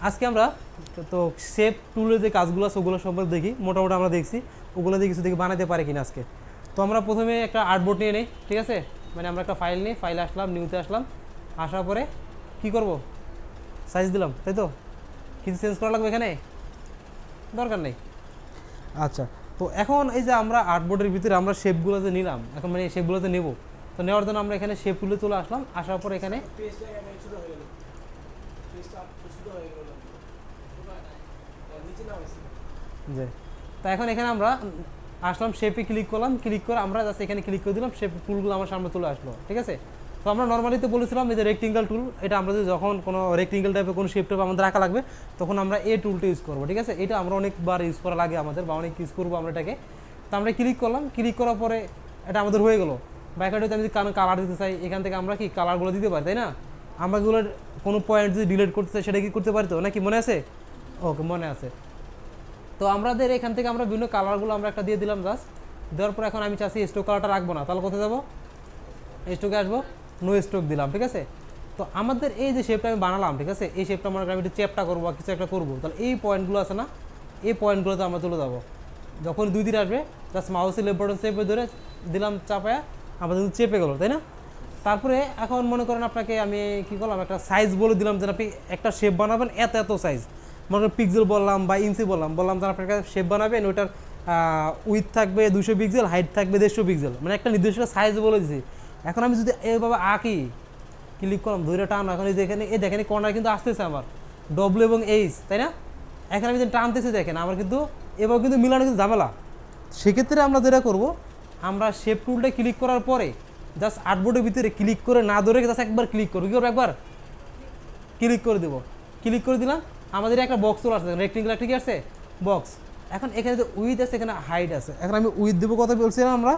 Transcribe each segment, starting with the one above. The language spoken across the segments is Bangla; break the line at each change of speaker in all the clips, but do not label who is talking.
আজকে আমরা তো শেপ টুলের যে কাজগুলো আছে ওগুলো সম্পর্কে দেখি, মোটামুটি আমরা দেখছি ওগুলো দিয়ে কিছু দেখি বানাতে পারি কিনা আজকে। তো আমরা প্রথমে একটা আর্টবোর্ড নিয়ে নিই, ঠিক আছে, মানে আমরা একটা ফাইল নিই, ফাইলে আসলাম, নিউতে আসলাম, আসার পরে কি করব, সাইজ দিলাম, তাই তো কিছু চেঞ্জ করা লাগবে এখানে, দরকার নেই। আচ্ছা, তো এখন এই যে আমরা আর্টবোর্ডের ভিতরে আমরা শেপগুলোতে নিলাম, এখন মানে শেপগুলোতে নেব, তো নেওয়ার জন্য আমরা এখানে শেপ টুলে চলে আসলাম, আসার পর এখানে যে তো এখন এখানে আমরা আসলাম, শেপে ক্লিক করলাম, ক্লিক করে আমরা জাস্ট এখানে ক্লিক করে দিলাম, শেপ টুলগুলো আমার সামনে চলে আসলো, ঠিক আছে। তো আমরা নর্মালি তো বলেছিলাম এই যে রেক্টেঙ্গেল টুল, এটা আমরা যদি যখন কোনো রেক্টেঙ্গেল টাইপের কোনো শেপ টাইপ আমাদের আঁকা লাগবে তখন আমরা এই টুলটা ইউজ করবো, ঠিক আছে। এটা আমরা অনেকবার ইউজ করা লাগে আমাদের, বা অনেক ইউজ করবো আমরা এটাকে। তো আমরা ক্লিক করলাম, ক্লিক করার পরে এটা আমাদের হয়ে গেলো। বা এখানে আমি যদি কালার দিতে চাই, এখান থেকে আমরা কি কালারগুলো দিতে পারি, তাই না। আমরা এগুলোর কোনো পয়েন্ট যদি ডিলিট করতে চাই সেটা কি করতে পারি, তো নাকি মনে আছে? ওকে, মনে আছে। তো আমাদের এখান থেকে আমরা বিভিন্ন কালারগুলো আমরা একটা দিয়ে দিলাম, জাস্ট দেওয়ার পর এখন আমি চাচ্ছি স্ট্রোক কালারটা রাখবো না, তাহলে কোথায় যাবো, স্ট্রোকে আসবো, নো স্ট্রোক দিলাম, ঠিক আছে। তো আমাদের এই যে শেপটা আমি বানালাম, ঠিক আছে, এই শেপটা মনে করি আমি একটু চ্যাপটা করবো বা কিছু একটা করবো, তাহলে এই পয়েন্টগুলো আছে না, এই পয়েন্টগুলোতে আমরা চলে যাবো। যখন দুই দিন আসবে জাস্ট মাউসের লেফট বাটন চেপে ধরে দিলাম, চাপায় আমাদের কিন্তু চেপে গেলো, তাই না। তারপরে এখন মনে করেন আপনাকে আমি কী করলাম, একটা সাইজ বলে দিলাম যে আপনি একটা শেপ বানাবেন এত এত সাইজ, মনে করেন পিক্সেল বললাম বা ইঞ্চি বললাম যে আপনার কাছে শেপ বানাবেন, ওইটার উইথ থাকবে 200 পিক্সেল, হাইট থাকবে 150 পিক্সেল, মানে একটা নির্দিষ্ট সাইজ বলে দিয়েছি। এখন আমি যদি এইভাবে আঁকি, ক্লিক করলাম, ধরে টান, এখন এই দেখেন, এই দেখেন কর্নার কিন্তু আসতেছে আমার ডব্লিউ এবং এইচ, তাই না। এখন আমি যদি টানতেছি দেখেন আমার কিন্তু এবার কিন্তু মিলানো কিন্তু ঝামেলা। সেক্ষেত্রে আমরা যেটা করবো, আমরা শেপ টুলটা ক্লিক করার পরে জাস্ট আর্টবোর্ডের ভিতরে ক্লিক করে না ধরে জাস্ট একবার ক্লিক করবো, কী করবো, একবার ক্লিক করে দেবো, ক্লিক করে দিলাম, আমাদের একটা বক্স চলে আসছে, রেক্টেঙ্গেল একটা কি আসছে বক্স। এখন এখানে যে উইথ আছে, এখানে হাইট আছে, এখন আমি উইথ দেবো কত বলছিলাম আমরা,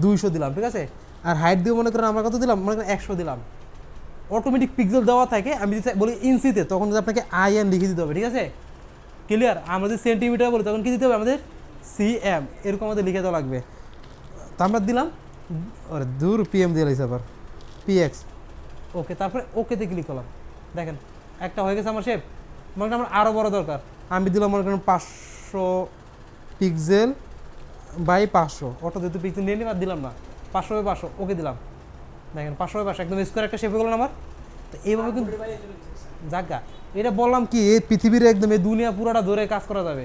200 দিলাম, ঠিক আছে। আর হাইট দিয়ে মনে করেন আমরা কত দিলাম, মনে করেন 100 দিলাম। অটোমেটিক পিক্সেল দেওয়া থাকে, আমি যদি বলি ইঞ্চিতে তখন যদি আপনাকে IN লিখে দিতে হবে, ঠিক আছে, ক্লিয়ার। আমরা যদি সেন্টিমিটার বলি তখন কী দিতে হবে, আমাদের CM এরকম আমাদের লিখে দেওয়া লাগবে। তো আমরা দিলাম, আরে দূর PM দিয়ে লাগছে আবার, PX, ওকে। তারপরে ওকেতে ক্লিক করলাম, দেখেন একটা হয়ে গেছে আমার শেপ। মনে করেন আমার আরও বড় দরকার, আমি দিলাম মনে করেন 500 পিক্সেল বাই 500, অটো যেহেতু পিক্সেল নিয়ে নিলাম আর দিলাম না, 500 বাই 500, ওকে দিলাম, দেখেন 500 বাই 500 একদম স্কোয়ার একটা শেপ হয়ে গেল আমার। তো এইভাবে কিন্তু জাগা, এটা বললাম কি এই পৃথিবীর একদম এই দুনিয়া পুরাটা ধরে কাজ করা যাবে,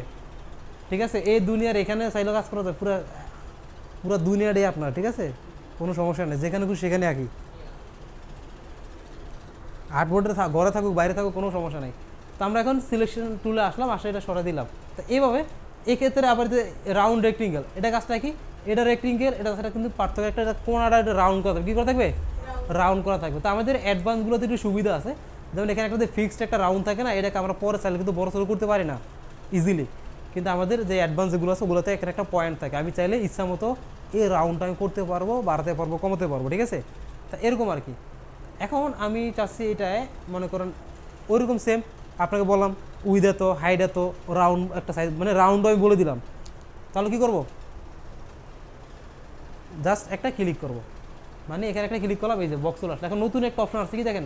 ঠিক আছে। এই দুনিয়ার এখানে চাইলেও কাজ করা যাবে, পুরো দুনিয়াটাই আপনার, ঠিক আছে, কোনো সমস্যা নেই, যেখানে খুশি সেখানে আঁকি, আর্টবোর্ডে ঘরে থাকুক বাইরে থাকুক কোনো সমস্যা নেই। তো আমরা এখন সিলেকশন টুলে আসলাম, আসলে এটা সরা দিলাম। তো এইভাবে এক্ষেত্রে আবার যে রাউন্ড রেক্টেঙ্গেল, এটা কাজটা কি, এটা রেক্টেঙ্গেল, এটা সেটা কিন্তু পার্থক্য একটা, এটা কোনাটা এটা রাউন্ড করা থাকবে, কী করা থাকবে, রাউন্ড করা থাকবে। তো আমাদের অ্যাডভান্সগুলোতে একটু সুবিধা আছে, যেমন এখানে একটা ফিক্সড একটা রাউন্ড থাকে না, এটাকে আমরা পরে চাইলে কিন্তু বড় সড়ো করতে পারি না ইজিলি, কিন্তু আমাদের যে অ্যাডভান্স যেগুলো আছে ওগুলোতে এখানে একটা পয়েন্ট থাকে, আমি চাইলে ইচ্ছা মতো এই রাউন্ডটা আমি করতে পারবো, বাড়াতে পারবো, কমাতে পারবো, ঠিক আছে। তা এরকম আর কি। এখন আমি চাচ্ছি এটায় মনে করেন ওইরকম সেম আপনাকে বললাম, উইথ এত, হাইট এত, রাউন্ড একটা সাইজ, মানে রাউন্ড আমি বলে দিলাম। তাহলে কী করবো, জাস্ট একটা ক্লিক করবো, মানে এখানে একটা ক্লিক করলাম, এই যে বক্স চলে আসলো। এখন নতুন একটা অপশন আসছে কি দেখেন,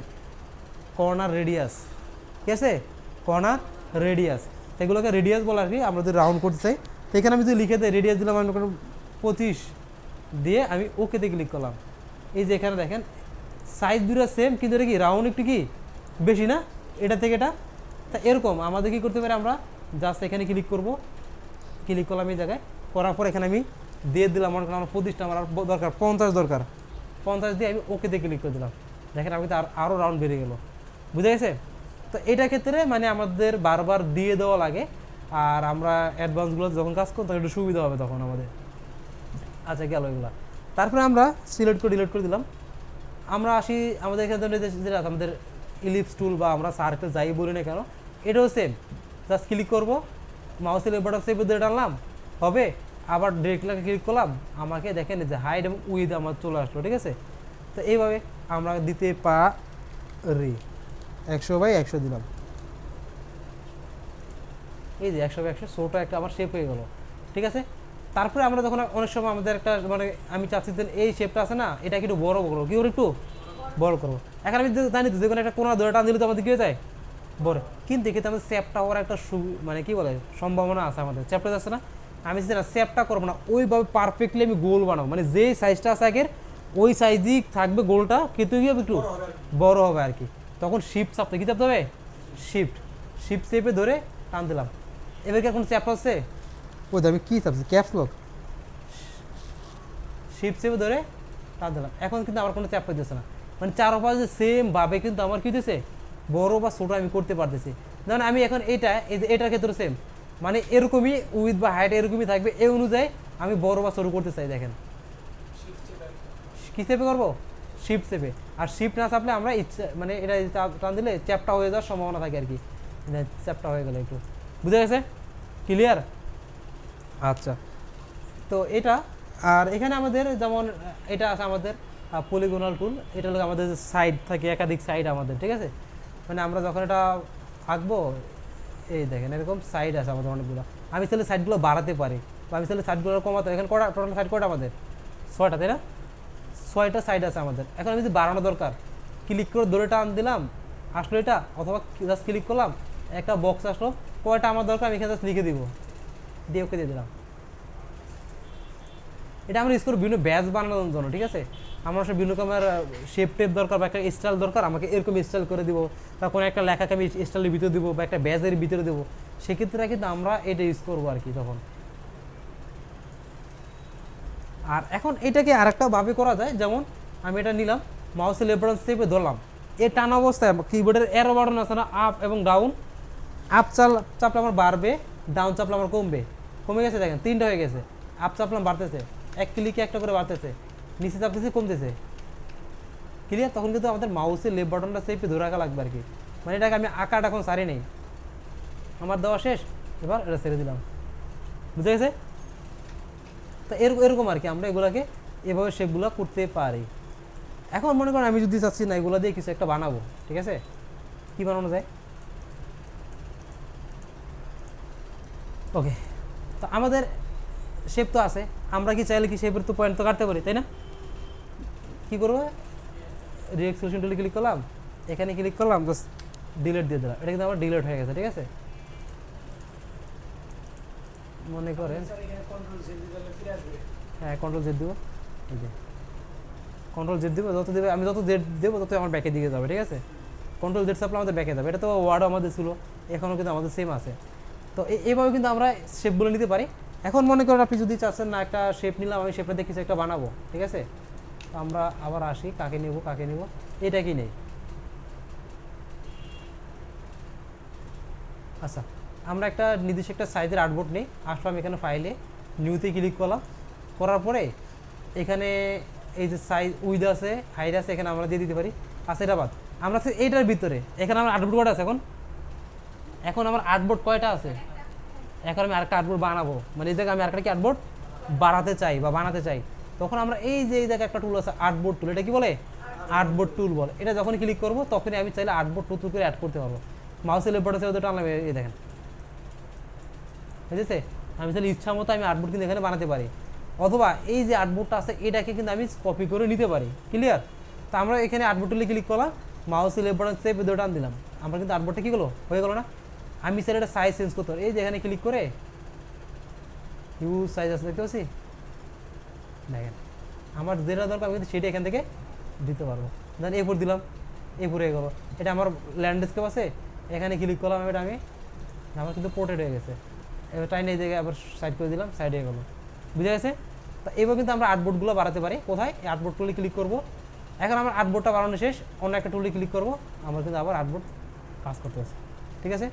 কর্নার রেডিয়াস, ঠিক আছে, কর্নার রেডিয়াস, এগুলোকে রেডিয়াস বলে আর কি, আমরা যদি রাউন্ড করতে চাই। তো এখানে আমি যদি লিখে দিই রেডিয়াস দিলাম আমি 25 দিয়ে আমি ওকেতে ক্লিক করলাম, এই যে এখানে দেখেন সাইজ দুটো সেম, কিন্তু এটা কি রাউন্ড একটু কি বেশি না, এটা থেকে এটা। তা এরকম আমাদের কী করতে পারি, আমরা জাস্ট এখানে ক্লিক করব, ক্লিক করলাম এই জায়গায়, করার পর এখানে আমি দিয়ে দিলাম, মনে করেন আমার 25টা আমার দরকার, 50 দরকার, 50 দিয়ে আমি ওকেতে ক্লিক করে দিলাম, দেখেন আমি তো আরও রাউন্ড বেড়ে গেল, বুঝে গেছে। তো এটা ক্ষেত্রে মানে আমাদের বারবার দিয়ে দেওয়া লাগে, আর আমরা অ্যাডভান্সগুলো যখন কাজ করব তখন একটু সুবিধা হবে তখন আমাদের। আচ্ছা গেল এগুলো, তারপরে আমরা সিলেক্ট করে ডিলিট করে দিলাম। আমরা আসি আমাদের এখানে যেটা আমাদের ইলিপস টুল বা আমরা সার্কেল যাই বলি না কেন, এটাও সেম, জাস্ট ক্লিক করবো, মাউসের বাটন সেভ দিয়ে টানলাম, হবে, আবার ডিরেক্টলি ক্লিক করলাম, আমাকে দেখেন যে হাইট এবং উইথ আমার চলে আসলো, ঠিক আছে। তো এইভাবে আমরা দিতে পারি, 100 বাই 100 দিলাম, এই যে 100 বাই 100 ছোটো একটা আমার শেপ হয়ে গেল, ঠিক আছে। তারপরে আমরা যখন অনেক সময় আমাদের একটা মানে আমি চাচ্ছি যে এই শেপটা আছে না, এটাকে একটু বড় করবো, কী করে একটু বড় করবো। এখন আমি জানি তো যে কোনো একটা কোনা ধরে টান দিলে তো আমাদের কী হয়ে যায়, বড়, কিন্তু এক্ষেত্রে আমাদের চ্যাপটা হওয়ার একটা মানে কি বলে সম্ভাবনা আছে, আমাদের চ্যাপটা যাচ্ছে না। আমি যদি না চ্যাপটা করবো না, ওইভাবে পারফেক্টলি আমি গোল বানাবো, মানে যেই সাইজটা আছে আগের ওই সাইজই থাকবে গোলটা, কিন্তু কি হবে একটু বড় হবে আর কি। তখন শিফট চাপতে কি চাপতে হবে, শিফট শিফট চেপে ধরে টান দিলাম। এবার কি এখন চ্যাপটা হচ্ছে, ওই আমি কী চাপছি, ক্যাপস লক, শিফট চেপে ধরে টান দিলাম। এখন কিন্তু আমার কোনো চ্যাপ হইতেছে না, মানে চারপাশে সেমভাবে কিন্তু আমার কী হতেছে বড় বা ছোটো আমি করতে পারতেছি। যেমন আমি এখন এটার ক্ষেত্রে সেম, মানে এরকমই উইথ বা হাইট এরকমই থাকবে, এই অনুযায়ী আমি বড় বা ছোটো করতে চাই। দেখেন কী চেপে করবো, শিফট চেপে। আর শিফট না চাপলে আমরা ইচ্ছা মানে এটা টান দিলে চ্যাপটা হয়ে যাওয়ার সম্ভাবনা থাকে আর কি, চ্যাপটা হয়ে গেলে একটু বুঝে গেছে, ক্লিয়ার? আচ্ছা, তো এটা আর এখানে আমাদের যেমন এটা আছে আমাদের পলিগোনাল টুল, এটা হলো আমাদের সাইড থাকে, একাধিক সাইড আমাদের, ঠিক আছে? মানে আমরা যখন এটা আঁকবো, এই দেখেন এরকম সাইড আছে আমাদের অনেকগুলো, আমি তাহলে সাইডগুলো বাড়াতে পারি বা আমি তাহলে সাইডগুলো কমাতে, এখানে কটা টোটাল সাইড কটা আমাদের, 6টা, তাই না? 6টা সাইড আছে আমাদের। এখন আমি যদি বাড়ানো দরকার, ক্লিক করে ধরে টান দিলাম, আসলো এটা, অথবা জাস্ট ক্লিক করলাম, একটা বক্স আসলো, কয়টা আমার দরকার আমি এখানে জাস্ট লিখে দিব, দিয়ে ওকে দিয়ে দিলাম। এটা আমরা ইউজ করবো বিভিন্ন ব্যাচ বানানোর জন্য, ঠিক আছে? আমার সব বিভিন্ন রকমের শেপ টেপ দরকার বা একটা স্টাইল দরকার, আমাকে এরকম স্টাইল করে দিব, বা কোনো একটা লেখাকে আমি স্টাইলের ভিতরে দেবো বা একটা ব্যাচের ভিতরে দেবো, সেক্ষেত্রে কিন্তু আমরা এটা ইউজ করবো আর কি তখন। আর এখন এটাকে আরেকটা ভাবে করা যায়, যেমন আমি এটা নিলাম, মাউসের লেফট বাটন চেপে ধরলাম, এ টানা অবস্থায় কিবোর্ডের অ্যারো বাটন আছে না, আপ এবং ডাউন, আপ চাপলে আমার বাড়বে, ডাউন চাপলে আমার কমবে, কমে গেছে দেখেন 3টা হয়ে গেছে। আপ চাপলাম বাড়তেছে, এক ক্লিকে একটা করে বাড়তেছে, নিচে চাপতেছে কমতেছে, ক্লিয়ার? তখন কিন্তু আমাদের মাউসের লেফট বাটনটা চেপে ধরে রাখা লাগবে আর কি। মানে এটাকে আমি আঁকাটা এখন সারি নেই, আমার দেওয়া শেষ, এবার এটা ছেড়ে দিলাম, বুঝে গেছে? তো এরকম আর কি আমরা এগুলাকে এভাবে শেপগুলো করতে পারি। এখন মনে করেন আমি যদি চাচ্ছি না এগুলো দিয়ে কিছু একটা বানাবো, ঠিক আছে? কি বানানো যায়? ওকে, তো আমাদের শেপ তো আছে, আমরা কি চাইলে কি শেপের তো পয়েন্ট তো কাটতে পারি, তাই না? কী করবো, রিএক্সপ্রেশন টুলে ক্লিক করলাম, এখানে ক্লিক করলাম, জাস্ট ডিলিট দিয়ে দিলাম, এটা কিন্তু আমার ডিলিট হয়ে গেছে, ঠিক আছে? মনে করেন হ্যাঁ কন্ট্রোল জেড দিব, এই যে কন্ট্রোল জেড দিব, যত দেবে আমি যত জেড দেবো তত আমার ব্যাকে দিকে যাবে, ঠিক আছে? কন্ট্রোল জেড চাপলে আমাদের ব্যাকে যাবে। এটা তো ওয়ার্ডও আমাদের ছিল, এখনও কিন্তু আমাদের সেম আছে। তো এইভাবে কিন্তু আমরা শেপগুলো নিতে পারি। এখন মনে করেন আপনি যদি চাচ্ছেন না একটা শেপ নিলাম, আমি শেপটা দিয়ে কিছু একটা বানাবো, ঠিক আছে? তো আমরা আবার আসি, কাকে নেব, এটা কি নেই। আচ্ছা, আমরা একটা নির্দিষ্ট একটা সাইজের আর্টবোর্ড নেই, আসলাম এখানে ফাইলে, নিউতে ক্লিক করলাম, করার পরে এখানে এই যে সাইজ উইথ আছে, হাইট আছে, এখানে আমরা দিয়ে দিতে পারি। আচ্ছা, এটা বাদ, আমরা এইটার ভিতরে এখানে আমার আর্টবোর্ড কয়টা আছে, এখন আমার আর্টবোর্ড কয়টা আছে, এখন আমি আরেকটা আর্টবোর্ড বানাবো, মানে এই জায়গায় আমি আরেকটা কি আর্টবোর্ড বাড়াতে চাই বা বানাতে চাই, তখন আমরা এই যে এই জায়গায় একটা টুল আছে আর্টবোর্ড টুল, এটা কি বলে, আর্টবোর্ড টুল বলে। এটা যখন ক্লিক করবো তখনই আমি চাইলে আর্টবোর্ড টুল করে অ্যাড করতে পারবো। মাউসের লেফট বাটন চেপে টানলাম, এই দেখেন বুঝেছে, আমি চাইলে ইচ্ছা মতো আমি আর্টবোর্ড কিন্তু এখানে বানাতে পারি, অথবা এই যে আর্টবোর্ডটা আছে এটাকে কিন্তু আমি কপি করে নিতে পারি, ক্লিয়ার? তো আমরা এখানে আর্টবোর্ড টুলে ক্লিক করলাম, মাউসের লেফট বাটন চেপে টান দিলাম, আমরা কিন্তু আর্টবোর্ডটা কী হলো, হয়ে গেলো না? আমি স্যার এটা সাইজ চেঞ্জ করতে পারি, এই যে এখানে ক্লিক করে ইউজ সাইজ আছে দেখতে পাচ্ছি, দেখেন আমার যেটা দরকার আমি কিন্তু সেটা এখান থেকে দিতে পারবো। দেন এরপর দিলাম, এরপর হয়ে গেলো। এটা আমার ল্যান্ডস্কেপ আছে, এখানে ক্লিক করলাম, এটা আমি আমার কিন্তু পোর্ট্রেট হয়ে গেছে, এবার টাইনে এই জায়গায় আবার সাইড করে দিলাম, সাইড হয়ে গেলো, বুঝে গেছে? তো এইভাবে কিন্তু আমরা আর্টবোর্ডগুলো বাড়াতে পারি। কোথায়, এই আর্টবোর্ড টুলে ক্লিক করবো, এখন আমার আর্টবোর্ডটা বানানো শেষ, অন্য একটা টুলে ক্লিক করবো, আমার কিন্তু আবার আর্টবোর্ড কাজ করতে আছে, ঠিক আছে?